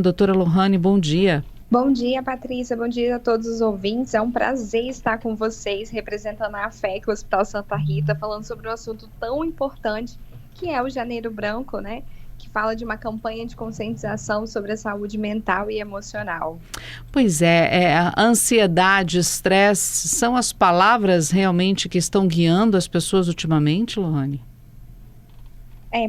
Doutora Lohane, bom dia. Bom dia, Patrícia. Bom dia a todos os ouvintes. É um prazer estar com vocês, representando a AFEC, o Hospital Santa Rita, falando sobre um assunto tão importante que é o Janeiro Branco, né? Que fala de uma campanha de conscientização sobre a saúde mental e emocional. Pois é, a ansiedade, estresse, são as palavras realmente que estão guiando as pessoas ultimamente, Lohane?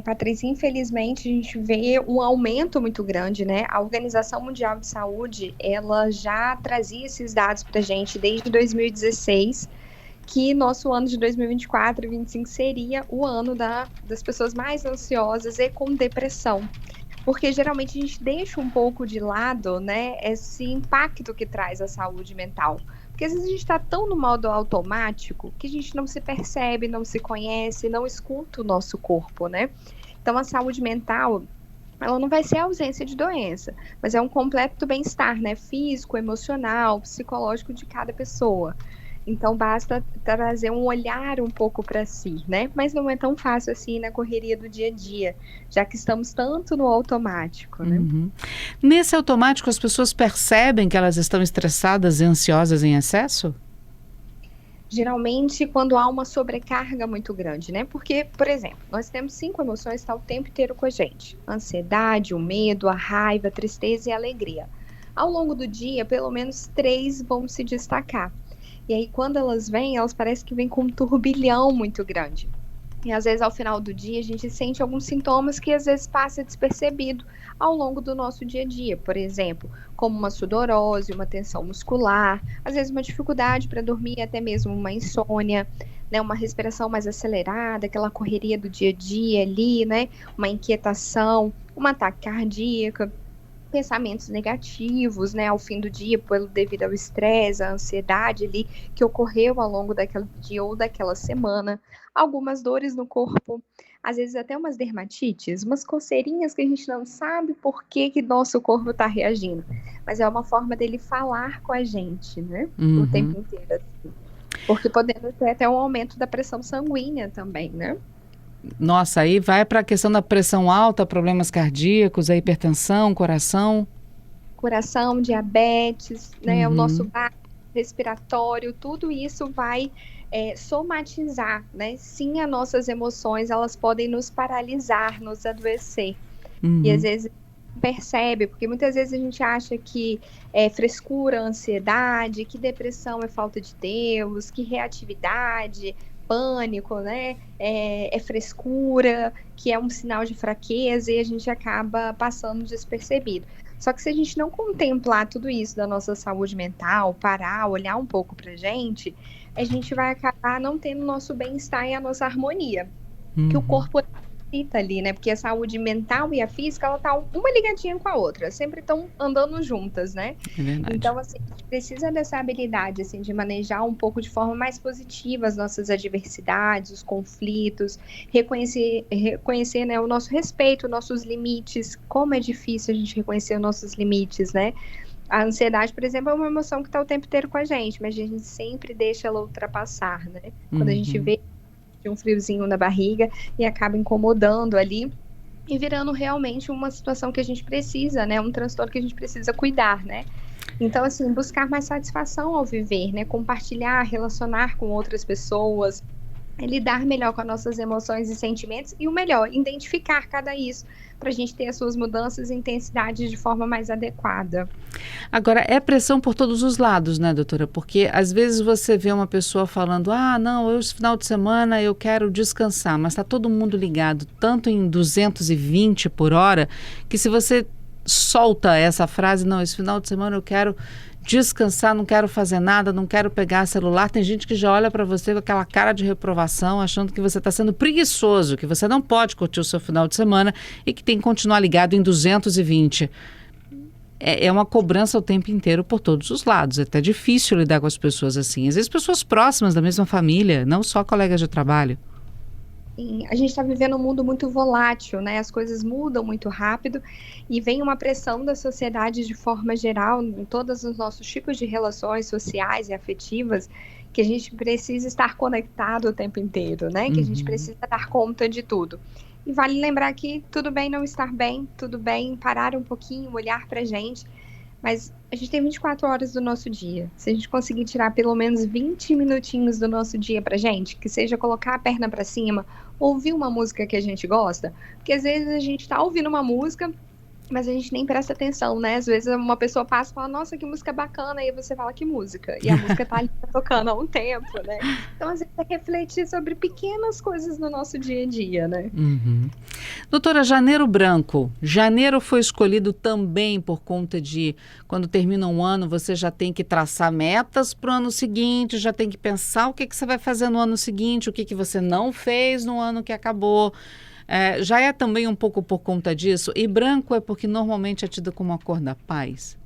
Patrícia, infelizmente a gente vê um aumento muito grande, né? A Organização Mundial de Saúde, ela já trazia esses dados para a gente desde 2016, que nosso ano de 2024 e 2025 seria o ano das pessoas mais ansiosas e com depressão. Porque geralmente a gente deixa um pouco de lado, né, esse impacto que traz a saúde mental. Porque às vezes a gente está tão no modo automático que a gente não se percebe, não se conhece, não escuta o nosso corpo, né? Então a saúde mental, ela não vai ser a ausência de doença, mas é um completo bem-estar, né? Físico, emocional, psicológico de cada pessoa. Então basta trazer um olhar um pouco para si, né? Mas não é tão fácil assim na correria do dia a dia, já que estamos tanto no automático, né? Uhum. Nesse automático, as pessoas percebem que elas estão estressadas e ansiosas em excesso? Geralmente quando há uma sobrecarga muito grande, né? Porque, por exemplo, nós temos 5 emoções que estão o tempo inteiro com a gente: a ansiedade, o medo, a raiva, a tristeza e a alegria. Ao longo do dia, pelo menos 3 vão se destacar. E aí, quando elas vêm, elas parecem que vêm com um turbilhão muito grande. E às vezes, ao final do dia, a gente sente alguns sintomas que às vezes passa despercebido ao longo do nosso dia a dia. Por exemplo, como uma sudorose, uma tensão muscular, às vezes uma dificuldade para dormir, até mesmo uma insônia, né, uma respiração mais acelerada, aquela correria do dia a dia ali, né, uma inquietação, um ataque cardíaco, pensamentos negativos, né, ao fim do dia, devido ao estresse, à ansiedade ali que ocorreu ao longo daquele dia ou daquela semana, algumas dores no corpo, às vezes até umas dermatites, umas coceirinhas que a gente não sabe por que que nosso corpo está reagindo, mas é uma forma dele falar com a gente, né, o Uhum. tempo inteiro, assim. Porque podendo ter até um aumento da pressão sanguínea também, né? Nossa, aí vai para a questão da pressão alta, problemas cardíacos, a hipertensão, coração. Coração, diabetes, né, o nosso Uhum. respiratório, tudo isso vai somatizar, né? Sim, as nossas emoções, elas podem nos paralisar, nos adoecer. E às Uhum. vezes percebe, porque muitas vezes a gente acha que é frescura, ansiedade, que depressão é falta de Deus, que reatividade, pânico, né, é frescura, que é um sinal de fraqueza e a gente acaba passando despercebido. Só que se a gente não contemplar tudo isso da nossa saúde mental, parar, olhar um pouco pra gente, a gente vai acabar não tendo o nosso bem-estar e a nossa harmonia, que o Uhum. corpo necessita ali, né? Porque a saúde mental e a física, ela tá uma ligadinha com a outra, sempre estão andando juntas, né? É verdade. Então, assim, a gente precisa dessa habilidade, assim, de manejar um pouco de forma mais positiva as nossas adversidades, os conflitos, reconhecer, né, o nosso respeito, nossos limites, como é difícil a gente reconhecer os nossos limites, né? A ansiedade, por exemplo, é uma emoção que está o tempo inteiro com a gente, mas a gente sempre deixa ela ultrapassar, né? Quando a gente Uhum. vê um friozinho na barriga e acaba incomodando ali e virando realmente uma situação que a gente precisa, né? Um transtorno que a gente precisa cuidar, né? Então, assim, buscar mais satisfação ao viver, né? Compartilhar, relacionar com outras pessoas, lidar melhor com as nossas emoções e sentimentos e o melhor, identificar cada isso para a gente ter as suas mudanças e intensidades de forma mais adequada. Agora, é pressão por todos os lados, né, doutora? Porque às vezes você vê uma pessoa falando: ah, não, esse final de semana eu quero descansar, mas está todo mundo ligado tanto em 220 por hora, que se você solta essa frase: não, esse final de semana eu quero descansar, não quero fazer nada, não quero pegar celular, tem gente que já olha para você com aquela cara de reprovação, achando que você está sendo preguiçoso, que você não pode curtir o seu final de semana e que tem que continuar ligado em 220. É uma cobrança o tempo inteiro por todos os lados. É até difícil lidar com as pessoas assim. Às vezes pessoas próximas da mesma família, não só colegas de trabalho. Sim, a gente está vivendo um mundo muito volátil, né? As coisas mudam muito rápido e vem uma pressão da sociedade de forma geral, em todos os nossos tipos de relações sociais e afetivas, que a gente precisa estar conectado o tempo inteiro, né? Que a gente Uhum. precisa dar conta de tudo. E vale lembrar que tudo bem não estar bem, tudo bem parar um pouquinho, olhar pra gente, mas a gente tem 24 horas do nosso dia. Se a gente conseguir tirar pelo menos 20 minutinhos do nosso dia pra gente, que seja colocar a perna pra cima, ouvir uma música que a gente gosta, porque às vezes a gente tá ouvindo uma música, mas a gente nem presta atenção, né? Às vezes uma pessoa passa e fala, nossa, que música bacana, e aí você fala, que música? E a música tá ali tocando há um tempo, né? Então, às vezes, é refletir sobre pequenas coisas no nosso dia a dia, né? Uhum. Doutora, Janeiro Branco. Janeiro foi escolhido também por conta de, quando termina um ano, você já tem que traçar metas para o ano seguinte, já tem que pensar o que você vai fazer no ano seguinte, o que você não fez no ano que acabou. Já é também um pouco por conta disso. E branco é porque normalmente é tido como a cor da paz.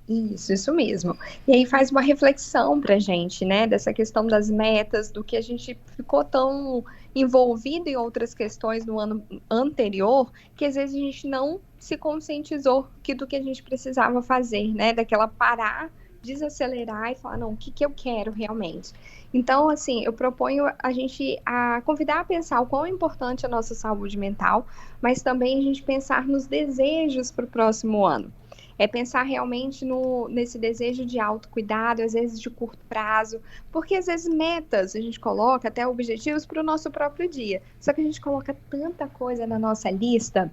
Isso mesmo. E aí faz uma reflexão pra gente, né, dessa questão das metas, do que a gente ficou tão envolvido em outras questões no ano anterior, que às vezes a gente não se conscientizou do que a gente precisava fazer, né, daquela parar, desacelerar e falar, não, o que eu quero realmente? Então, assim, eu proponho a gente a convidar a pensar o quão importante é a nossa saúde mental, mas também a gente pensar nos desejos para o próximo ano. É pensar realmente nesse desejo de autocuidado, às vezes de curto prazo, porque às vezes metas a gente coloca, até objetivos para o nosso próprio dia. Só que a gente coloca tanta coisa na nossa lista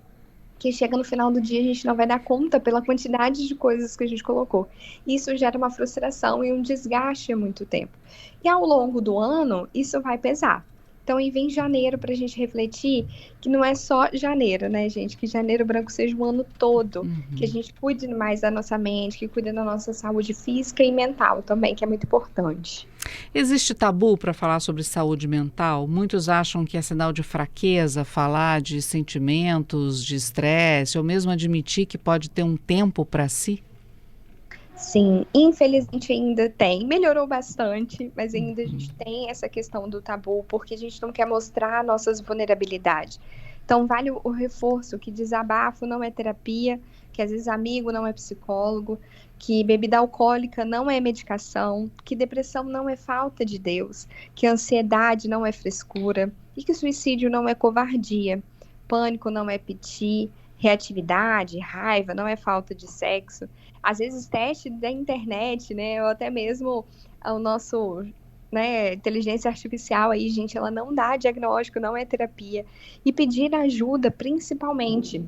que chega no final do dia a gente não vai dar conta pela quantidade de coisas que a gente colocou. Isso gera uma frustração e um desgaste há muito tempo. E ao longo do ano, isso vai pesar. Então, aí vem janeiro para a gente refletir que não é só janeiro, né, gente? Que janeiro branco seja o ano todo, que a gente cuide mais da nossa mente, que cuide da nossa saúde física e mental também, que é muito importante. Existe tabu para falar sobre saúde mental? Muitos acham que é sinal de fraqueza falar de sentimentos, de estresse, ou mesmo admitir que pode ter um tempo para si? Sim, infelizmente ainda tem. Melhorou bastante, mas ainda a gente tem essa questão do tabu, porque a gente não quer mostrar nossas vulnerabilidades. Então, vale o reforço que desabafo não é terapia, que às vezes amigo não é psicólogo, que bebida alcoólica não é medicação, que depressão não é falta de Deus, que ansiedade não é frescura e que suicídio não é covardia, pânico não é piti, reatividade, raiva não é falta de sexo. Às vezes teste da internet, né, ou até mesmo o nosso, né, inteligência artificial aí, gente, ela não dá diagnóstico, não é terapia. E pedir ajuda, principalmente,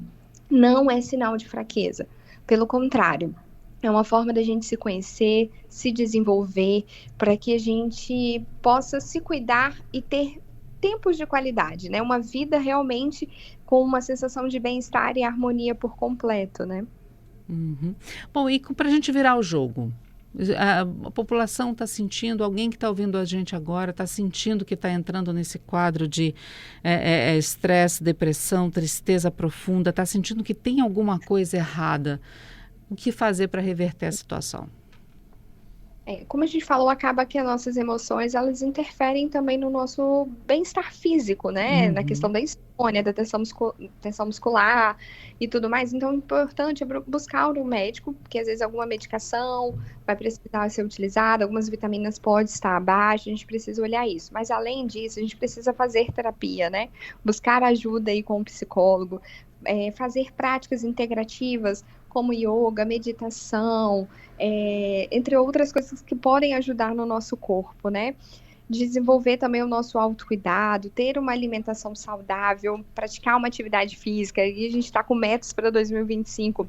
não é sinal de fraqueza. Pelo contrário, é uma forma da gente se conhecer, se desenvolver, para que a gente possa se cuidar e ter tempos de qualidade, né? Uma vida realmente com uma sensação de bem-estar e harmonia por completo, né? Uhum. Bom, e para a gente virar o jogo, a população está sentindo, alguém que está ouvindo a gente agora está sentindo que está entrando nesse quadro de estresse, depressão, tristeza profunda, está sentindo que tem alguma coisa errada. O que fazer para reverter a situação? Como a gente falou, acaba que as nossas emoções, elas interferem também no nosso bem-estar físico, né? Na questão da insônia, da tensão muscular e tudo mais. Então, o importante é buscar um médico, porque às vezes alguma medicação vai precisar ser utilizada, algumas vitaminas podem estar abaixo, a gente precisa olhar isso. Mas, além disso, a gente precisa fazer terapia, né? Buscar ajuda aí com o psicólogo, fazer práticas integrativas, como yoga, meditação, entre outras coisas que podem ajudar no nosso corpo, né? Desenvolver também o nosso autocuidado, ter uma alimentação saudável, praticar uma atividade física, e a gente está com metas para 2025.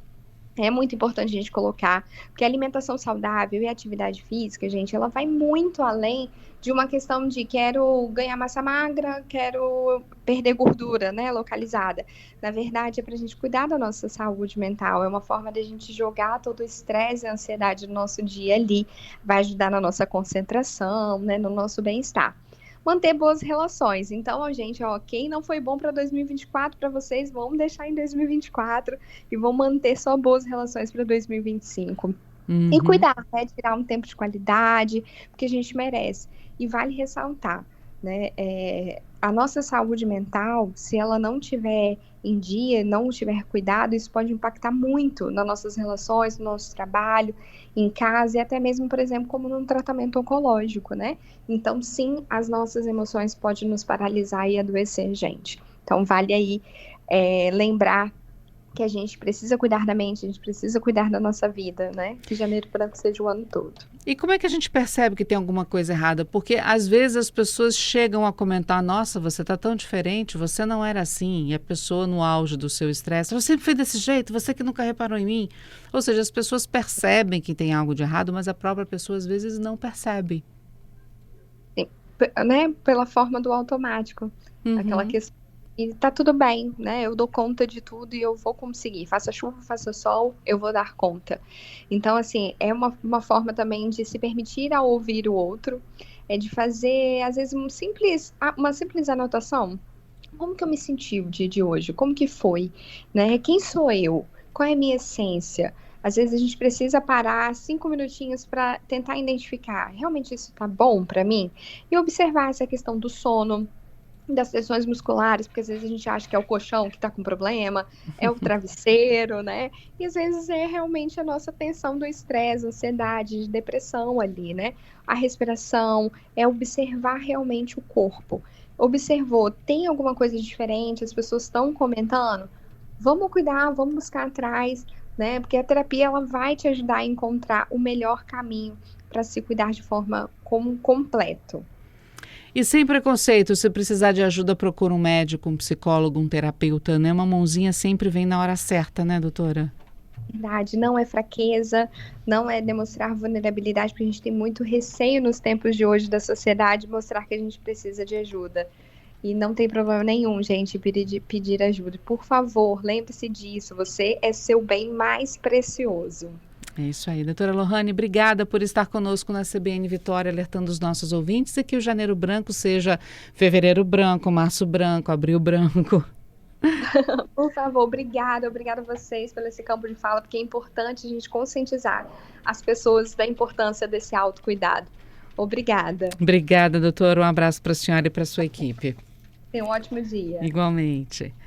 É muito importante a gente colocar, porque a alimentação saudável e a atividade física, gente, ela vai muito além de uma questão de quero ganhar massa magra, quero perder gordura, né, localizada. Na verdade, é para a gente cuidar da nossa saúde mental, é uma forma de a gente jogar todo o estresse e a ansiedade do nosso dia ali, vai ajudar na nossa concentração, né, no nosso bem-estar. Manter boas relações. Então, gente, quem não foi bom para 2024 para vocês, vamos deixar em 2024 e vão manter só boas relações para 2025. E cuidar, né? Tirar um tempo de qualidade, porque a gente merece. E vale ressaltar, né? A nossa saúde mental, se ela não tiver em dia, não tiver cuidado, isso pode impactar muito nas nossas relações, no nosso trabalho, em casa e até mesmo, por exemplo, como num tratamento oncológico, né? Então, sim, as nossas emoções podem nos paralisar e adoecer, gente. Então, vale aí lembrar que a gente precisa cuidar da mente, a gente precisa cuidar da nossa vida, né? Que Janeiro Branco seja o ano todo. E como é que a gente percebe que tem alguma coisa errada? Porque às vezes as pessoas chegam a comentar, nossa, você está tão diferente, você não era assim. E a pessoa no auge do seu estresse, você sempre foi desse jeito, você que nunca reparou em mim. Ou seja, as pessoas percebem que tem algo de errado, mas a própria pessoa às vezes não percebe. Sim, né? Pela forma do automático. Aquela Uhum. questão. E tá tudo bem, né? Eu dou conta de tudo e eu vou conseguir. Faça chuva, faça sol, eu vou dar conta. Então, assim, é uma forma também de se permitir a ouvir o outro, de fazer, às vezes, uma simples anotação. Como que eu me senti o dia de hoje? Como que foi? Né? Quem sou eu? Qual é a minha essência? Às vezes a gente precisa parar 5 minutinhos para tentar identificar, realmente isso tá bom para mim? E observar essa questão do sono, das tensões musculares, porque às vezes a gente acha que é o colchão que está com problema, é o travesseiro, né? E às vezes é realmente a nossa tensão do estresse, ansiedade, depressão ali, né? A respiração, é observar realmente o corpo. Observou, tem alguma coisa diferente, as pessoas estão comentando? Vamos cuidar, vamos buscar atrás, né? Porque a terapia ela vai te ajudar a encontrar o melhor caminho para se cuidar de forma como completo. E sem preconceito, se precisar de ajuda, procura um médico, um psicólogo, um terapeuta, né? Uma mãozinha sempre vem na hora certa, né, doutora? Verdade, não é fraqueza, não é demonstrar vulnerabilidade, porque a gente tem muito receio nos tempos de hoje da sociedade mostrar que a gente precisa de ajuda. E não tem problema nenhum, gente, pedir ajuda. Por favor, lembre-se disso, você é seu bem mais precioso. É isso aí. Doutora Lohane, obrigada por estar conosco na CBN Vitória, alertando os nossos ouvintes e que o Janeiro Branco seja fevereiro branco, março branco, abril branco. Por favor, obrigada a vocês pelo esse campo de fala, porque é importante a gente conscientizar as pessoas da importância desse autocuidado. Obrigada. Obrigada, doutora. Um abraço para a senhora e para a sua equipe. Tenha um ótimo dia. Igualmente.